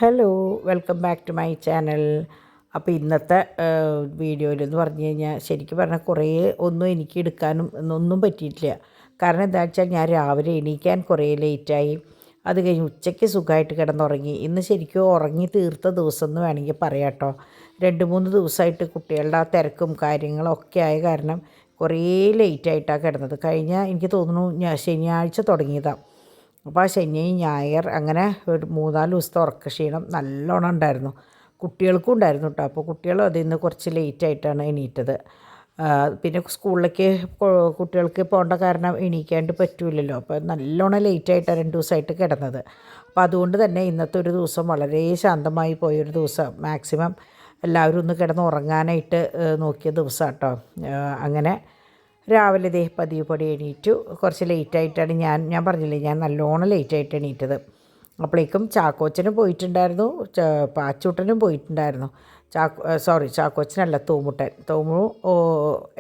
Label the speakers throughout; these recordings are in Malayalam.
Speaker 1: Hello, welcome back to my channel. അപ്പോൾ ഇന്നത്തെ വീഡിയോയിലെന്ന് പറഞ്ഞു കഴിഞ്ഞാൽ ശരിക്കും പറഞ്ഞാൽ കുറേ ഒന്നും എനിക്ക് എടുക്കാനും ഒന്നും പറ്റിയിട്ടില്ല. കാരണം എന്താ വെച്ചാൽ ഞാൻ രാവിലെ എണീക്കാൻ കുറേ ലേറ്റായി. അത് കഴിഞ്ഞ് ഉച്ചയ്ക്ക് സുഖമായിട്ട് കിടന്നുറങ്ങി. ഇന്ന് ശരിക്കും ഉറങ്ങി തീർത്ത ദിവസം എന്ന് വേണമെങ്കിൽ പറയാം കേട്ടോ. 2-3 ദിവസമായിട്ട് കുട്ടികളുടെ ആ തിരക്കും കാര്യങ്ങളൊക്കെ ആയ കാരണം കുറേ ലേറ്റായിട്ടാണ് കിടന്നത്. എനിക്ക് തോന്നുന്നു ശനിയാഴ്ച തുടങ്ങിയതാണ്. അപ്പോൾ ആ ശനി ഞായർ അങ്ങനെ ഒരു 3-4 ദിവസത്തെ ഉറക്കക്ഷീണം നല്ലോണം ഉണ്ടായിരുന്നു. കുട്ടികൾക്കും ഉണ്ടായിരുന്നു കേട്ടോ. അപ്പോൾ കുട്ടികളും അതിൽ നിന്ന് കുറച്ച് ലേറ്റായിട്ടാണ് എണീറ്റത്. പിന്നെ സ്കൂളിലേക്ക് കുട്ടികൾക്ക് പോകേണ്ട കാരണം എണീക്കാണ്ട് പറ്റില്ലല്ലോ. അപ്പോൾ നല്ലോണം ലേറ്റായിട്ടാണ് 2 ദിവസമായിട്ട് കിടന്നത്. അപ്പോൾ അതുകൊണ്ട് തന്നെ ഇന്നത്തെ ഒരു ദിവസം വളരെ ശാന്തമായി പോയൊരു ദിവസം. മാക്സിമം എല്ലാവരും ഒന്ന് കിടന്ന് ഉറങ്ങാനായിട്ട് നോക്കിയ ദിവസം കേട്ടോ. അങ്ങനെ രാവിലെ പതിവ് പടി എണീറ്റു. കുറച്ച് ലേറ്റായിട്ടാണ് ഞാൻ പറഞ്ഞില്ലേ, ഞാൻ നല്ലോണം ലേറ്റായിട്ട് എണീറ്റത്. അപ്പോഴേക്കും ചാക്കോച്ചനും പോയിട്ടുണ്ടായിരുന്നു, പാച്ചൂട്ടനും പോയിട്ടുണ്ടായിരുന്നു. ചാക്കോച്ചനല്ല, തോമു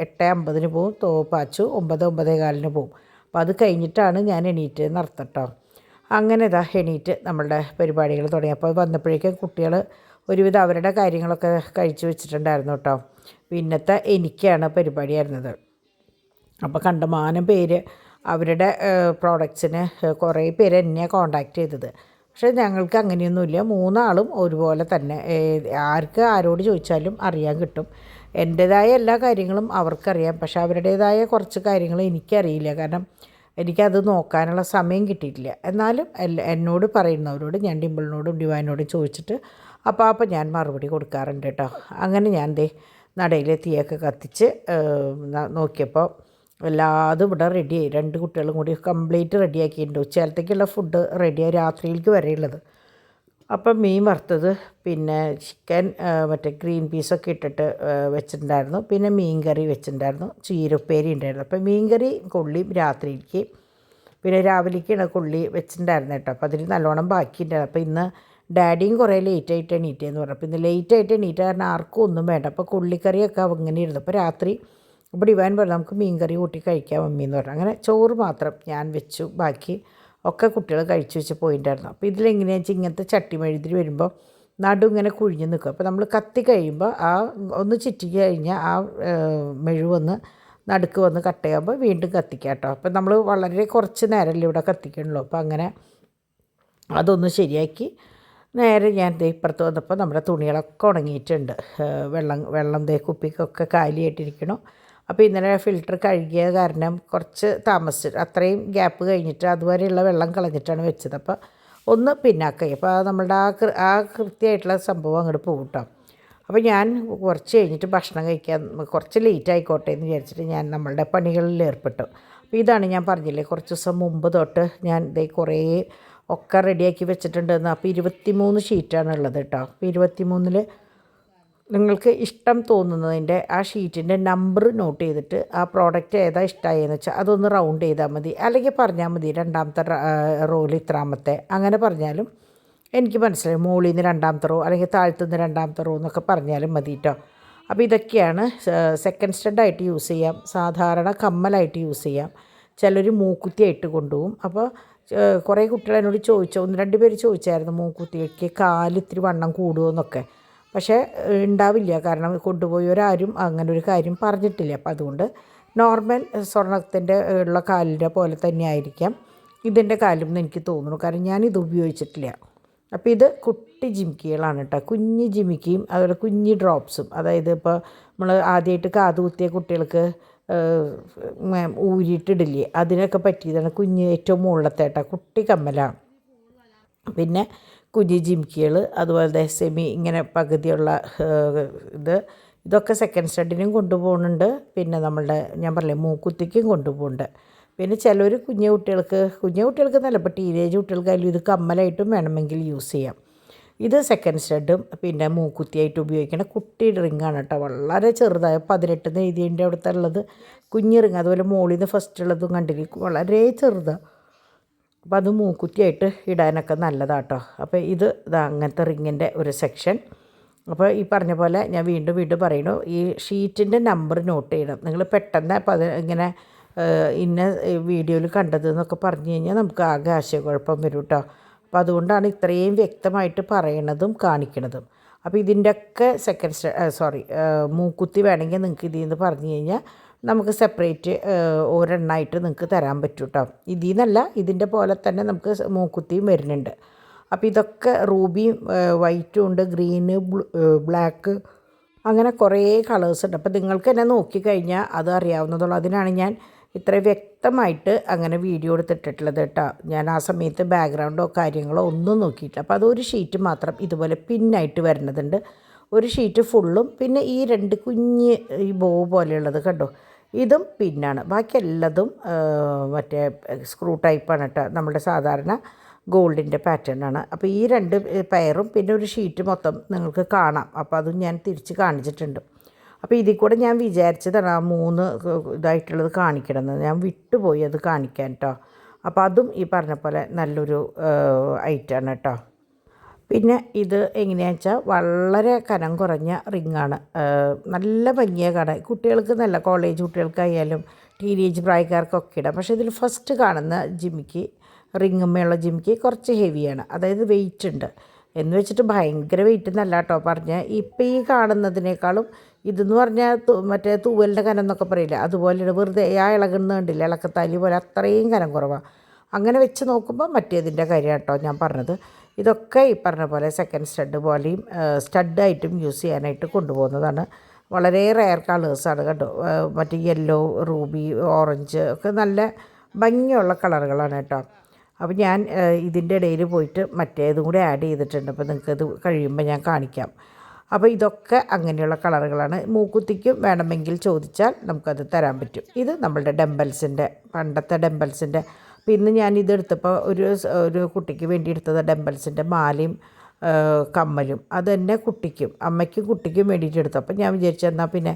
Speaker 1: 8:50 പോവും, പാച്ചു 9-9:15 പോവും. അപ്പോൾ അത് കഴിഞ്ഞിട്ടാണ് ഞാൻ എണീറ്റെന്ന് അർത്ഥം കേട്ടോ. അങ്ങനെ എണീറ്റ് നമ്മളുടെ പരിപാടികൾ തുടങ്ങി. അപ്പോൾ വന്നപ്പോഴേക്കും കുട്ടികൾ ഒരുവിധം അവരുടെ കാര്യങ്ങളൊക്കെ കഴിച്ചു വെച്ചിട്ടുണ്ടായിരുന്നു കേട്ടോ. പിന്നത്തെ എനിക്കാണ് പരിപാടിയായിരുന്നത്. അപ്പോൾ കണ്ടമാനം പേര് അവരുടെ പ്രോഡക്റ്റ്സിന് കുറേ പേര് എന്നെയാണ് കോണ്ടാക്ട് ചെയ്തത്. പക്ഷേ ഞങ്ങൾക്ക് അങ്ങനെയൊന്നുമില്ല. 3 ആളും ഒരുപോലെ തന്നെ ആരോട് ചോദിച്ചാലും അറിയാൻ കിട്ടും. എൻ്റേതായ എല്ലാ കാര്യങ്ങളും അവർക്കറിയാം. പക്ഷേ അവരുടേതായ കുറച്ച് കാര്യങ്ങൾ എനിക്കറിയില്ല. കാരണം എനിക്കത് നോക്കാനുള്ള സമയം കിട്ടിയിട്ടില്ല. എന്നാലും എന്നോട് പറയുന്നവരോട് ഞാൻ ഡിംപിളിനോടും ഡിവൈനോടും ചോദിച്ചിട്ട് അപ്പോൾ ഞാൻ മറുപടി കൊടുക്കാറുണ്ട് കേട്ടോ. അങ്ങനെ ഞാൻ നടയിൽ തീയൊക്കെ കത്തിച്ച് നോക്കിയപ്പോൾ എല്ലാതും ഇവിടെ റെഡിയായി. 2 കുട്ടികളും കൂടി കംപ്ലീറ്റ് റെഡിയാക്കിയിട്ടുണ്ട്. ഉച്ചക്കാലത്തേക്കുള്ള ഫുഡ് റെഡിയായി, രാത്രിയിലേക്ക് വരെയുള്ളത്. അപ്പം മീൻ വറുത്തത്, പിന്നെ ചിക്കൻ മറ്റേ ഗ്രീൻ പീസൊക്കെ ഇട്ടിട്ട് വെച്ചിട്ടുണ്ടായിരുന്നു. പിന്നെ മീൻ കറി വെച്ചിട്ടുണ്ടായിരുന്നു, ചീരപ്പേരി ഉണ്ടായിരുന്നു. അപ്പം മീൻ കറി കൊള്ളിയും രാത്രിയിലേക്ക്, പിന്നെ രാവിലേക്കാണ് കൊള്ളി വെച്ചിട്ടുണ്ടായിരുന്നു കേട്ടോ. അപ്പോൾ അതിന് നല്ലോണം ബാക്കിയിട്ടുണ്ടായിരുന്നു. അപ്പോൾ ഇന്ന് ഡാഡിയും കുറേ ലേറ്റായിട്ട് എണീറ്റേന്ന് പറഞ്ഞു. അപ്പോൾ ഇന്ന് ലേറ്റായിട്ട് എണീറ്റ കാരണം ആർക്കും ഒന്നും വേണ്ട. അപ്പോൾ കൊള്ളിക്കറിയൊക്കെ അങ്ങനെ ഇരുന്നു. അപ്പോൾ രാത്രി അപ്പോൾ ഡിവൈൻ പറഞ്ഞു നമുക്ക് മീൻ കറി കൂട്ടി കഴിക്കാം മമ്മീന്ന് പറഞ്ഞു. അങ്ങനെ ചോറ് മാത്രം ഞാൻ വെച്ചു, ബാക്കി ഒക്കെ കുട്ടികൾ കഴിച്ചു വെച്ച് പോയിട്ടുണ്ടായിരുന്നു. അപ്പോൾ ഇതിലെങ്ങനെയാണെന്ന് വെച്ചാൽ ഇങ്ങനത്തെ ചട്ടിമെഴുതിരി വരുമ്പോൾ ഇങ്ങനെ കുഴിഞ്ഞ് നിൽക്കും. അപ്പോൾ നമ്മൾ കത്തി കഴിയുമ്പോൾ ഒന്ന് ചുറ്റി കഴിഞ്ഞാൽ മെഴുവൊന്ന് നടുക്ക് വന്ന് കട്ട് ചെയ്യുമ്പോൾ വീണ്ടും കത്തിക്കാം കേട്ടോ. അപ്പോൾ നമ്മൾ വളരെ കുറച്ച് നേരമല്ലേ ഇവിടെ കത്തിക്കണല്ലോ. അപ്പോൾ അങ്ങനെ അതൊന്ന് ശരിയാക്കി നേരെ ഞാൻ ഇപ്പുറത്ത് വന്നപ്പോൾ നമ്മുടെ തുണികളൊക്കെ ഉണങ്ങിയിട്ടുണ്ട്. വെള്ളം കുപ്പിക്കൊക്കെ കാലിയായിട്ടിരിക്കണം. അപ്പോൾ ഇന്നലെ ഫിൽറ്റർ കഴുകിയ കാരണം കുറച്ച് താമസിച്ചു. അത്രയും ഗ്യാപ്പ് കഴിഞ്ഞിട്ട് അതുവരെയുള്ള വെള്ളം കളഞ്ഞിട്ടാണ് വെച്ചത്. അപ്പോൾ ഒന്ന് പിന്നാക്കായി. അപ്പോൾ നമ്മളുടെ ആ കൃത്യമായിട്ടുള്ള സംഭവം അങ്ങോട്ട് പോകും കേട്ടോ. അപ്പോൾ ഞാൻ കുറച്ച് കഴിഞ്ഞിട്ട് ഭക്ഷണം കഴിക്കാൻ കുറച്ച് ലേറ്റ് ആയിക്കോട്ടെ എന്ന് വിചാരിച്ചിട്ട് ഞാൻ നമ്മളുടെ പണികളിൽ ഏർപ്പെട്ടു. അപ്പോൾ ഇതാണ് ഞാൻ പറഞ്ഞില്ലേ, കുറച്ച് ദിവസം മുമ്പ് തൊട്ട് ഞാൻ കുറേ ഒക്കെ റെഡിയാക്കി വെച്ചിട്ടുണ്ടെന്ന്. അപ്പോൾ 23 ഷീറ്റാണ് ഉള്ളത് കേട്ടോ. അപ്പോൾ 23-ൽ നിങ്ങൾക്ക് ഇഷ്ടം തോന്നുന്നതിൻ്റെ ആ ഷീറ്റിൻ്റെ നമ്പർ നോട്ട് ചെയ്തിട്ട് ആ പ്രോഡക്റ്റ് ഏതാ ഇഷ്ടമായെന്ന് വെച്ചാൽ അതൊന്ന് റൗണ്ട് ചെയ്താൽ മതി. അല്ലെങ്കിൽ പറഞ്ഞാൽ മതി 2ാമത്തെ റോയിൽ ഇത്രാമത്തെ, അങ്ങനെ പറഞ്ഞാലും എനിക്ക് മനസ്സിലായി. മുകളിൽ നിന്ന് 2ാമത്തെ റോ അല്ലെങ്കിൽ താഴത്തുനിന്ന് 2ാമത്തെ റോ എന്നൊക്കെ പറഞ്ഞാലും മതി കേട്ടോ. അപ്പോൾ ഇതൊക്കെയാണ്. സെക്കൻഡ് സ്റ്റഡായിട്ട് യൂസ് ചെയ്യാം, സാധാരണ കമ്മലായിട്ട് യൂസ് ചെയ്യാം, ചിലർ മൂക്കുത്തിയായിട്ട് കൊണ്ടുപോകും. അപ്പോൾ കുറേ കുട്ടികൾ എന്നോട് ചോദിച്ചു, 1-2 പേര് ചോദിച്ചായിരുന്നു മൂക്കുത്തിക്ക് കാല് ഇത്തിരി വണ്ണം കൂടുമോ എന്നൊക്കെ. പക്ഷേ ഉണ്ടാവില്ല, കാരണം കൊണ്ടുപോയവരാരും അങ്ങനെ ഒരു കാര്യം പറഞ്ഞിട്ടില്ല. അപ്പോൾ അതുകൊണ്ട് നോർമൽ സ്വർണ്ണത്തിൻ്റെ ഉള്ള കാലിൻ്റെ പോലെ തന്നെ ആയിരിക്കാം ഇതിൻ്റെ കാലും എന്ന് എനിക്ക് തോന്നുന്നു. കാരണം ഞാനിത് ഉപയോഗിച്ചിട്ടില്ല. അപ്പോൾ ഇത് കുട്ടി ജിമിക്കികളാണ് കേട്ടോ. കുഞ്ഞ് ജിമിക്കിയും അതുപോലെ കുഞ്ഞ് ഡ്രോപ്സും. അതായത് ഇപ്പോൾ നമ്മൾ ആദ്യമായിട്ട് കാത് കുത്തിയ കുട്ടികൾക്ക് ഊരിയിട്ടിടില്ലേ, അതിനൊക്കെ പറ്റിയതാണ്. കുഞ്ഞ് ഏറ്റവും മുകളിലത്തെ കേട്ടോ, കുട്ടി കമ്മലാണ്. പിന്നെ കുഞ്ഞ് ജിമിക്കികൾ, അതുപോലെ സെമി ഇങ്ങനെ പകുതിയുള്ള ഇതൊക്കെ സെക്കൻഡ് സ്റ്റഡിനും കൊണ്ടുപോകുന്നുണ്ട്. പിന്നെ ഞാൻ പറഞ്ഞില്ലേ മൂക്കുത്തിക്കും കൊണ്ടുപോകുന്നുണ്ട്. പിന്നെ ചിലർ കുഞ്ഞു കുട്ടികൾക്ക് നല്ല, ഇപ്പോൾ ടീനേജ് കുട്ടികൾക്കായാലും ഇത് കമ്മലായിട്ടും വേണമെങ്കിൽ യൂസ് ചെയ്യാം. ഇത് സെക്കൻഡ് സ്റ്റഡും പിന്നെ മൂക്കുത്തിയായിട്ട് ഉപയോഗിക്കുന്ന കുട്ടി റിങ്ങാണ് കേട്ടോ. വളരെ ചെറുതായ 18 എഴുതിയതിൻ്റെ അവിടുത്തെ ഉള്ളത് കുഞ്ഞ് റിങ്. അതുപോലെ മുകളിൽ നിന്ന് ഫസ്റ്റ് ഉള്ളതും കണ്ടില്ല, വളരെ ചെറുതാണ്. അപ്പോൾ അത് മൂക്കുത്തിയായിട്ട് ഇടാനൊക്കെ നല്ലതാണ് കേട്ടോ. അപ്പോൾ ഇത് അങ്ങനത്തെ റിങ്ങിൻ്റെ ഒരു സെക്ഷൻ. അപ്പോൾ ഈ പറഞ്ഞ പോലെ ഞാൻ വീണ്ടും പറയണു, ഈ ഷീറ്റിൻ്റെ നമ്പർ നോട്ട് ചെയ്യണം. നിങ്ങൾ പെട്ടെന്ന് അപ്പോൾ ഇങ്ങനെ ഇന്ന വീഡിയോയിൽ കണ്ടതെന്നൊക്കെ പറഞ്ഞു കഴിഞ്ഞാൽ നമുക്ക് ആകെ ആശയക്കുഴപ്പം വരും കേട്ടോ. അപ്പോൾ അതുകൊണ്ടാണ് ഇത്രയും വ്യക്തമായിട്ട് പറയണതും കാണിക്കണതും. അപ്പോൾ ഇതിൻ്റെയൊക്കെ മൂക്കുത്തി വേണമെങ്കിൽ നിങ്ങൾക്ക് ഇതിൽ നിന്ന് പറഞ്ഞു കഴിഞ്ഞാൽ നമുക്ക് സെപ്പറേറ്റ് ഒരെണ്ണമായിട്ട് നിങ്ങൾക്ക് തരാൻ പറ്റും കേട്ടോ. ഇതിൽ നിന്നല്ല, ഇതിൻ്റെ പോലെ തന്നെ നമുക്ക് മൂക്കുത്തിയും വരുന്നുണ്ട്. അപ്പോൾ ഇതൊക്കെ റൂബിയും വൈറ്റും ഉണ്ട്, ഗ്രീന്, ബ്ലാക്ക്, അങ്ങനെ കുറേ കളേഴ്സ് ഉണ്ട്. അപ്പോൾ നിങ്ങൾക്ക് തന്നെ നോക്കിക്കഴിഞ്ഞാൽ അത് അറിയാവുന്നതുള്ളൂ. അതിനാണ് ഞാൻ ഇത്ര വ്യക്തമായിട്ട് അങ്ങനെ വീഡിയോ എടുത്തിട്ടുള്ളത് കേട്ടോ. ഞാൻ ആ സമയത്ത് ബാക്ക്ഗ്രൗണ്ടോ കാര്യങ്ങളോ ഒന്നും നോക്കിയിട്ടില്ല. അപ്പോൾ അതൊരു ഷീറ്റ് മാത്രം ഇതുപോലെ പിന്നായിട്ട് വരുന്നതുണ്ട്, ഒരു ഷീറ്റ് ഫുള്ളും. പിന്നെ ഈ 2 കുഞ്ഞ് ഈ ബോ പോലെയുള്ളത് കണ്ടോ, ഇതും പിന്നാണ്. ബാക്കി എല്ലാതും മറ്റേ സ്ക്രൂ ടൈപ്പാണ് കേട്ടോ, നമ്മുടെ സാധാരണ ഗോൾഡിൻ്റെ പാറ്റേണാണ്. അപ്പോൾ ഈ 2 പെയറും പിന്നെ ഒരു ഷീറ്റ് മൊത്തം നിങ്ങൾക്ക് കാണാം. അപ്പോൾ അതും ഞാൻ തിരിച്ച് കാണിച്ചിട്ടുണ്ട്. അപ്പോൾ ഇതിൽ കൂടെ ഞാൻ വിചാരിച്ചതാണ് ആ 3 ഇതായിട്ടുള്ളത് കാണിക്കണമെന്ന്, ഞാൻ വിട്ടുപോയി അത് കാണിക്കാൻ കേട്ടോ. അപ്പോൾ അതും ഈ പറഞ്ഞ പോലെ നല്ലൊരു ഐറ്റമാണ് കേട്ടോ. പിന്നെ ഇത് എങ്ങനെയാണെന്ന് വെച്ചാൽ വളരെ കനം കുറഞ്ഞ റിങ്ങാണ്, നല്ല ഭംഗിയാണ് കാണാൻ. കുട്ടികൾക്ക് നല്ല, കോളേജ് കുട്ടികൾക്കായാലും ടീനേജ് പ്രായക്കാർക്കൊക്കെ ഇടാം. പക്ഷേ ഇതിൽ ഫസ്റ്റ് കാണുന്ന ജിമിക്ക്, റിങ്ങുമ്മയുള്ള ജിമിക്ക് കുറച്ച് ഹെവിയാണ്, അതായത് വെയിറ്റ് ഉണ്ട്. എന്ന് വെച്ചിട്ട് ഭയങ്കര വെയിറ്റ് എന്നല്ല കേട്ടോ പറഞ്ഞാൽ. ഇപ്പം ഈ കാണുന്നതിനേക്കാളും ഇതെന്ന് പറഞ്ഞാൽ മറ്റേ തൂവലിൻ്റെ കനം എന്നൊക്കെ പറയില്ല, അതുപോലെ വെറുതെ ആ ഇളകുന്ന കണ്ടില്ല, ഇളക്കത്താലി പോലെ അത്രയും കനം കുറവാണ്. അങ്ങനെ വെച്ച് നോക്കുമ്പോൾ മറ്റേതിൻ്റെ കാര്യം കേട്ടോ ഞാൻ പറഞ്ഞത്. ഇതൊക്കെ ഈ പറഞ്ഞ പോലെ സെക്കൻഡ് സ്റ്റഡ് പോലെയും സ്റ്റഡായിട്ടും യൂസ് ചെയ്യാനായിട്ട് കൊണ്ടുപോകുന്നതാണ്. വളരെ റെയർ കളേഴ്സാണ് കേട്ടോ. മറ്റേ യെല്ലോ, റൂബി, ഓറഞ്ച് ഒക്കെ നല്ല ഭംഗിയുള്ള കളറുകളാണ് കേട്ടോ. അപ്പോൾ ഞാൻ ഇതിൻ്റെ ഇടയിൽ പോയിട്ട് മറ്റേതും കൂടി ആഡ് ചെയ്തിട്ടുണ്ട്. അപ്പോൾ നിങ്ങൾക്കത് കഴിയുമ്പോൾ ഞാൻ കാണിക്കാം. അപ്പോൾ ഇതൊക്കെ അങ്ങനെയുള്ള കളറുകളാണ്. മൂക്കുത്തിക്കും വേണമെങ്കിൽ ചോദിച്ചാൽ നമുക്കത് തരാൻ പറ്റും. ഇത് നമ്മളുടെ ഡംബൽസിൻ്റെ, പണ്ടത്തെ ഡംബൽസിൻ്റെ. അപ്പോൾ ഇന്ന് ഞാനിതെടുത്തപ്പോൾ ഒരു കുട്ടിക്ക് വേണ്ടി എടുത്തത് ഡംബൽസിൻ്റെ മാലയും കമ്മലും. അത് തന്നെ കുട്ടിക്കും, അമ്മയ്ക്കും കുട്ടിക്കും വേണ്ടിയിട്ട് എടുത്തു. അപ്പോൾ ഞാൻ വിചാരിച്ചു എന്നാൽ പിന്നെ